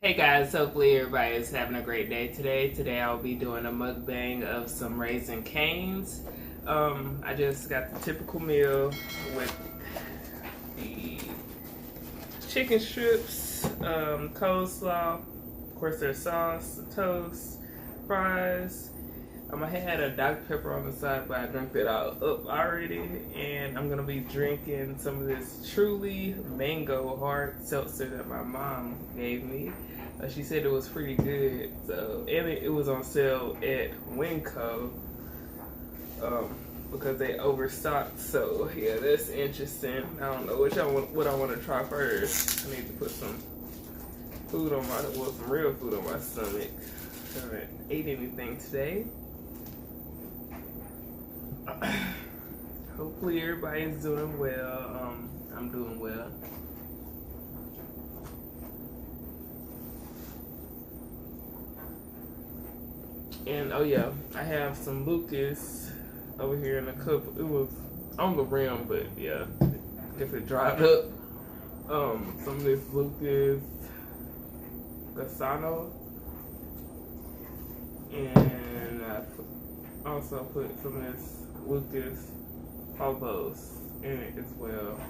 Hey guys, hopefully everybody is having a great day today. Today I'll be doing a mukbang of some Raisin Canes. I just got the typical meal with the chicken strips, coleslaw, of course there's sauce, toast, fries. I had a Dr. Pepper on the side, but I drank that all up already. And I'm gonna be drinking some of this Truly Mango hard seltzer that my mom gave me. She said it was pretty good, so and it was on sale at Winco because they overstocked. So yeah, that's interesting. I don't know what I want to try first. I need to put some food on some real food on my stomach. I haven't ate anything today. Hopefully everybody's doing well. I'm doing well. And oh yeah, I have some Lucas over here in a cup. It was on the rim, but yeah, I guess it dried up. Some of this Lucas Gasano, and I also put some of this Lucas Albos in it as well.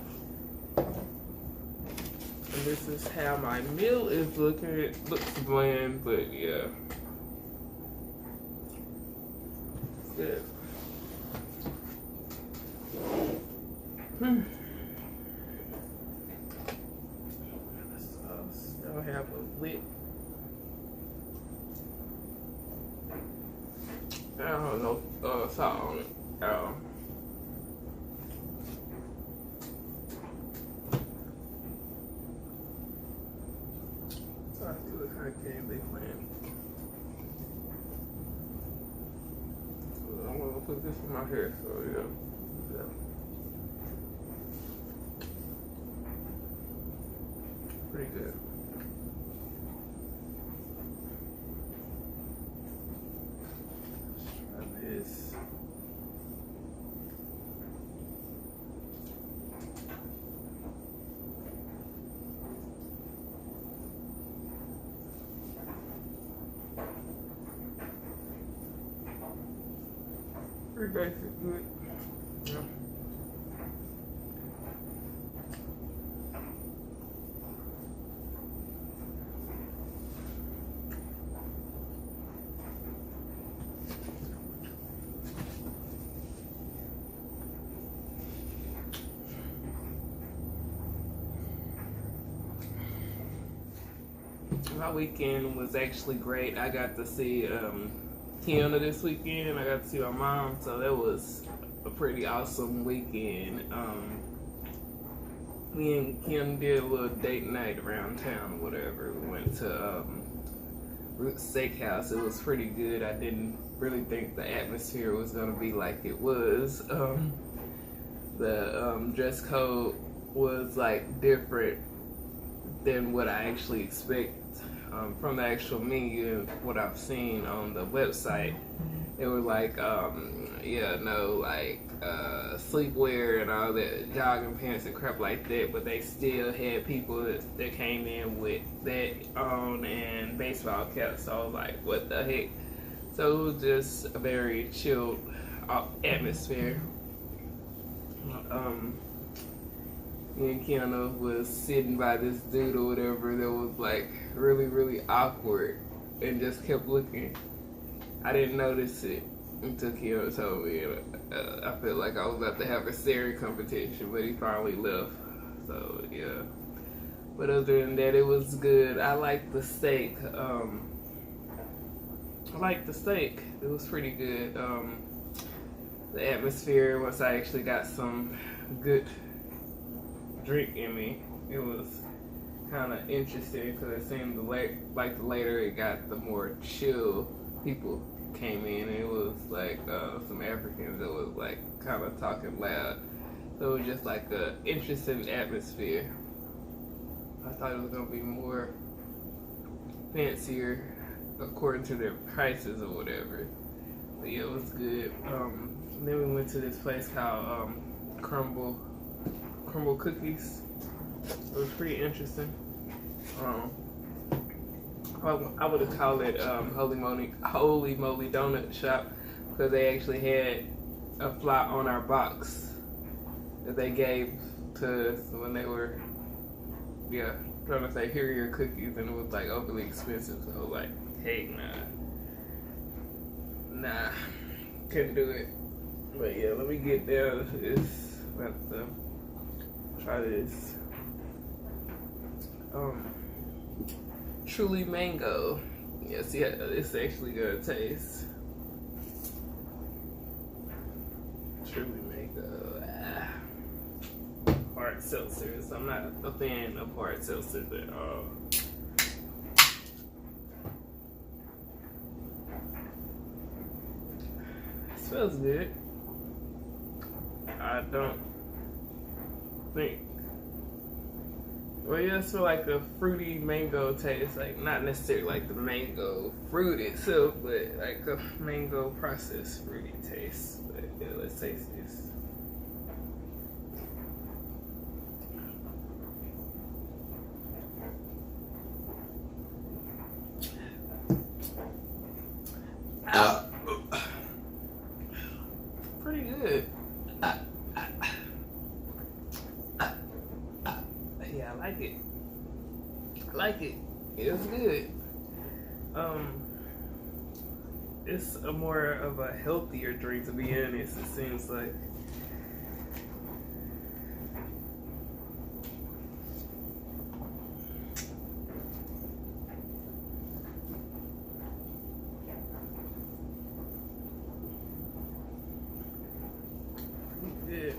And this is how my meal is looking. It looks bland, but yeah. It's good. The sauce don't have a lid. I don't know salt on it. So I see what kind of game they playing. I'm gonna put this in my hair, so yeah. Pretty good. Try this. Pretty basic, good. Yeah. My weekend was actually great. I got to see Kiana this weekend. I got to see my mom, so that was a pretty awesome weekend. Me and Kim did a little date night around town or whatever. We went to Root Steakhouse. It was pretty good. I didn't really think the atmosphere was gonna be like it was. The dress code was like different than what I actually expect from the actual menu and what I've seen on the website. They were like, sleepwear and all that, jogging pants and crap like that, but they still had people that came in with that on and baseball caps, so I was like, what the heck? So it was just a very chilled atmosphere. Me and Kiana was sitting by this dude or whatever that was like really awkward and just kept looking. I didn't notice it until Kiana told me. I felt like I was about to have a staring competition, but he finally left. So yeah. But other than that, it was good. I liked the steak. It was pretty good. The atmosphere, once I actually got some good drink in me, it was kind of interesting because it seemed like the later it got, the more chill people came in. It was like some Africans that was like kind of talking loud, so it was just like a interesting atmosphere. I thought it was gonna be more fancier according to their prices or whatever, but yeah, it was good. Then we went to this place called Crumble Cookies. It was pretty interesting. Well, I would have called it Holy Moly Donut Shop, because they actually had a fly on our box that they gave to us when they were, trying to say, here are your cookies, and it was like overly expensive. So I was like, hey, nah, couldn't do it. But yeah, let me get down to this. About to try this. Truly Mango. Yeah, see how it's actually gonna taste. Truly Mango. Hard seltzers. I'm not a fan of hard seltzers at all. It smells good. I don't think. Well, yeah, it's like a fruity mango taste, like not necessarily like the mango fruit itself, but like a mango processed fruity taste. But yeah, let's taste this. Pretty good. Yeah, I like it. I like it. It's good. It's a more of a healthier drink, to be honest. It seems like. Good.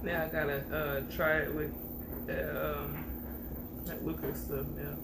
Now I gotta try it with that liquor stuff now.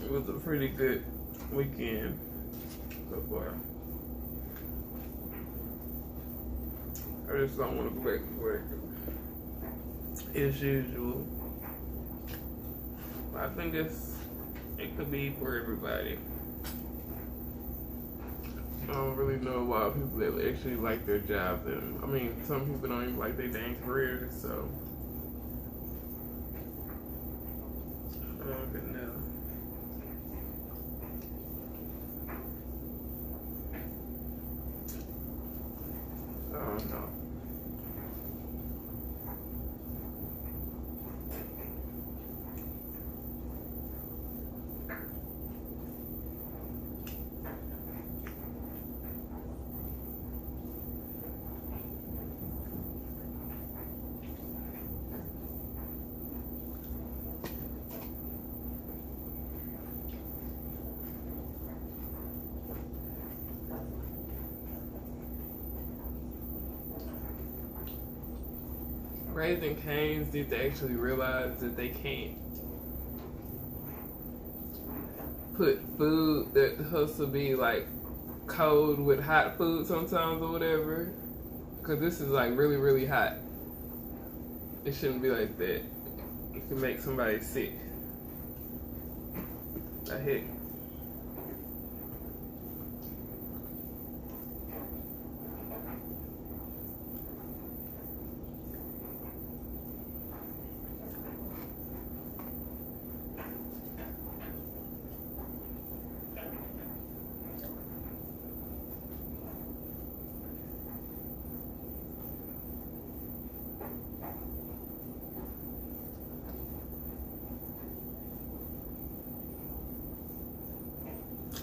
It was a pretty good weekend so far. I just don't want to go back to work as usual. I think it could be for everybody. I don't really know a lot of people that actually like their jobs, and I mean, some people don't even like their dang careers, so I don't even know. I don't know. Raisin Canes need to actually realize that they can't put food that's supposed to be like cold with hot food sometimes or whatever, because this is like really, really hot. It shouldn't be like that. It can make somebody sick. The heck.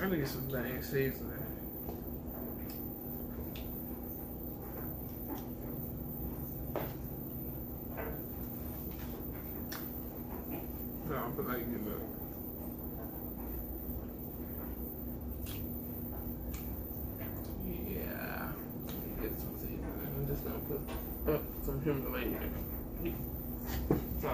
I need some dang seasoning. No, I'm gonna get up. Yeah, get some seasoning. I'm just gonna put some Himalayan. So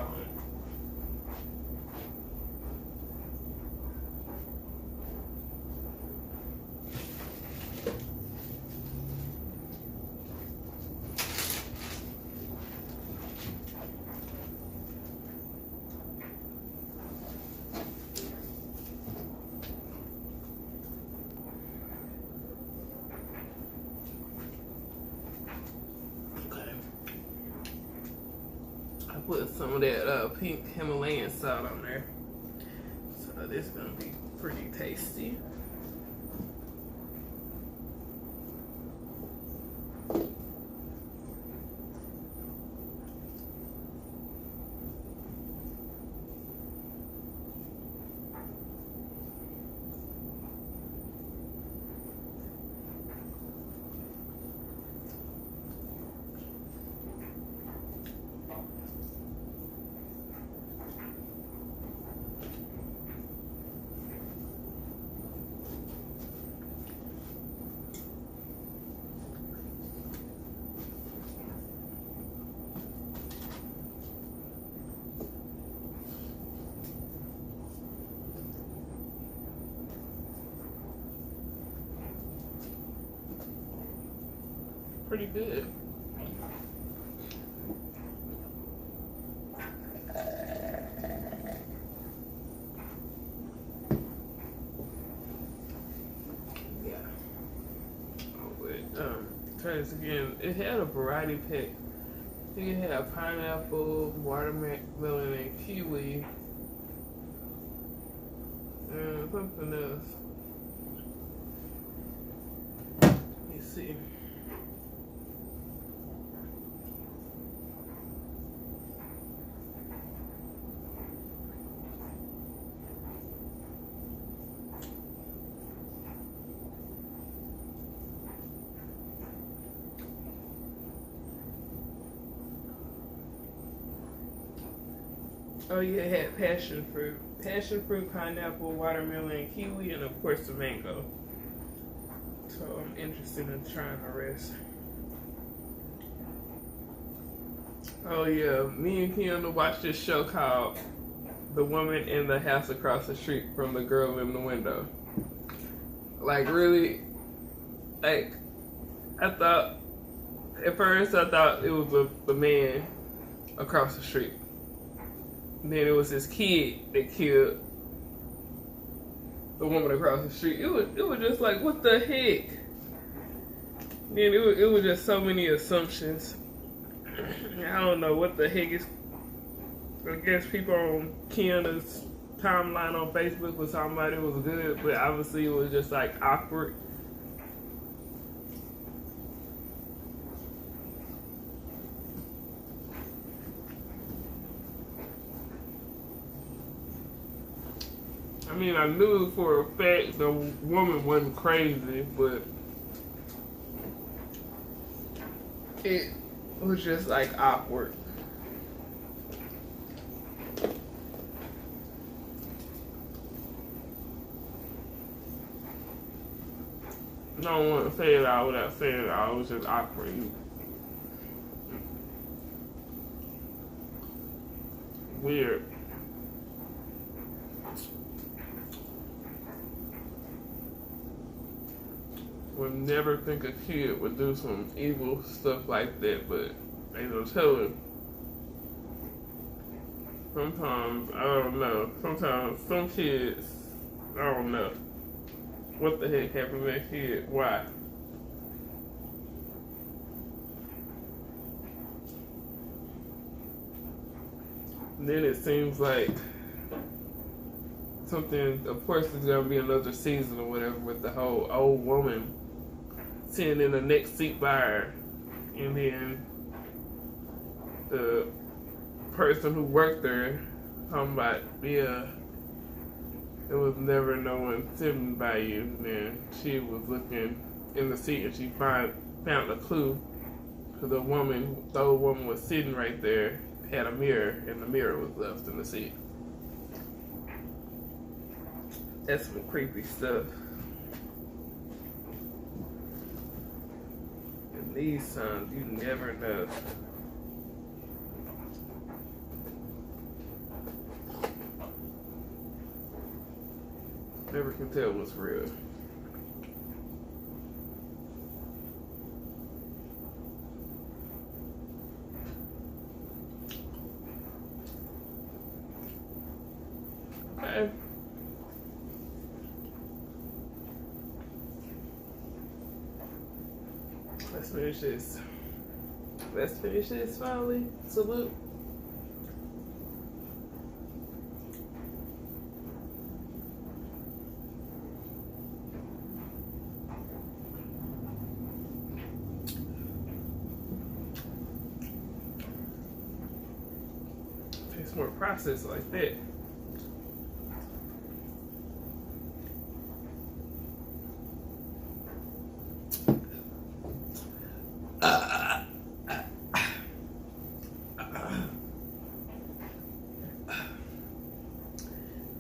put some of that pink Himalayan salt on there. So this is gonna be pretty tasty. Pretty good. Yeah. Try this again. It had a variety pack. I think it had pineapple, watermelon, and kiwi, and something else. Let me see. Oh yeah, it had passion fruit, pineapple, watermelon, and kiwi, and of course the mango. So I'm interested in trying the rest. Oh yeah, me and Kiana watched this show called The Woman in the House Across the Street from the Girl in the Window. Like really, like at first I thought it was the man across the street. Then it was this kid that killed the woman across the street. It was just like, what the heck? Then it was just so many assumptions. I don't know what the heck is. I guess people on Kiana's timeline on Facebook was talking about it was good, but obviously it was just like awkward. I mean, I knew for a fact the woman wasn't crazy, but it was just like awkward. I don't want to say it all without saying it all. It was just awkward. Weird. Would never think a kid would do some evil stuff like that, but they don't tell him. Sometimes, I don't know. Sometimes some kids, I don't know. What the heck happened to that kid? Why? And then it seems like something, of course there's gonna be another season or whatever with the whole old woman sitting in the next seat by her, and then the person who worked there talking about, yeah, there was never no one sitting by you. And then she was looking in the seat and she found a clue, because the old woman was sitting right there, had a mirror, and the mirror was left in the seat. That's some creepy stuff. And these times, you never know. Never can tell what's real. Okay. Let's finish this. Let's finish this finally. Salute. It's more processed like that.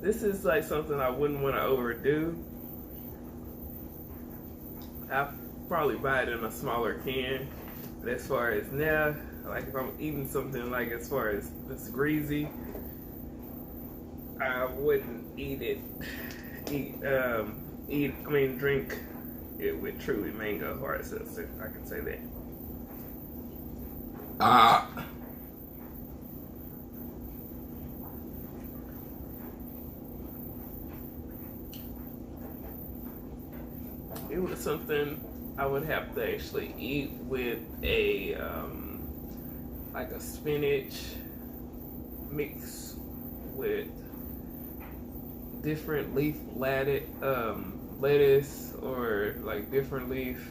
This is like something I wouldn't want to overdo. I'll probably buy it in a smaller can. But as far as now, like if I'm eating something like as far as this greasy, I wouldn't eat it. Drink it with Truly Mango hard seltzer. I can say that. It was something I would have to actually eat with a like a spinach mix with different leaf lettuce or like different leaf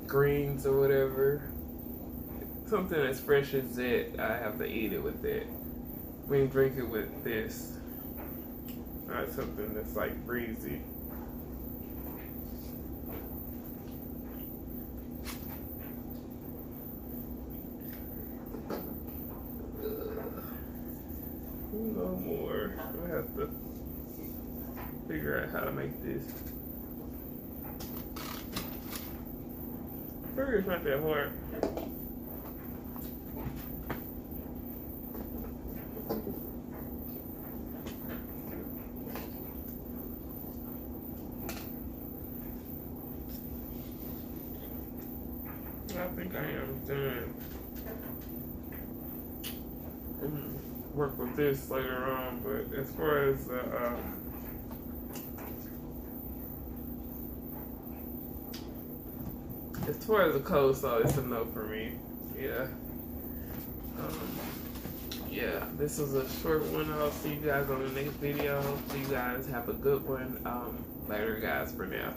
greens or whatever. Something as fresh as that, I have to eat it with that. Drink it with this. Not something that's like breezy. No more. I have to figure out how to make this. Burger's not that hard. I think I am done. Work with this later on, but as far as the coleslaw, it's a no for me. Yeah. Yeah, this is a short one. I'll see you guys on the next video. Hopefully you guys have a good one. Later guys for now.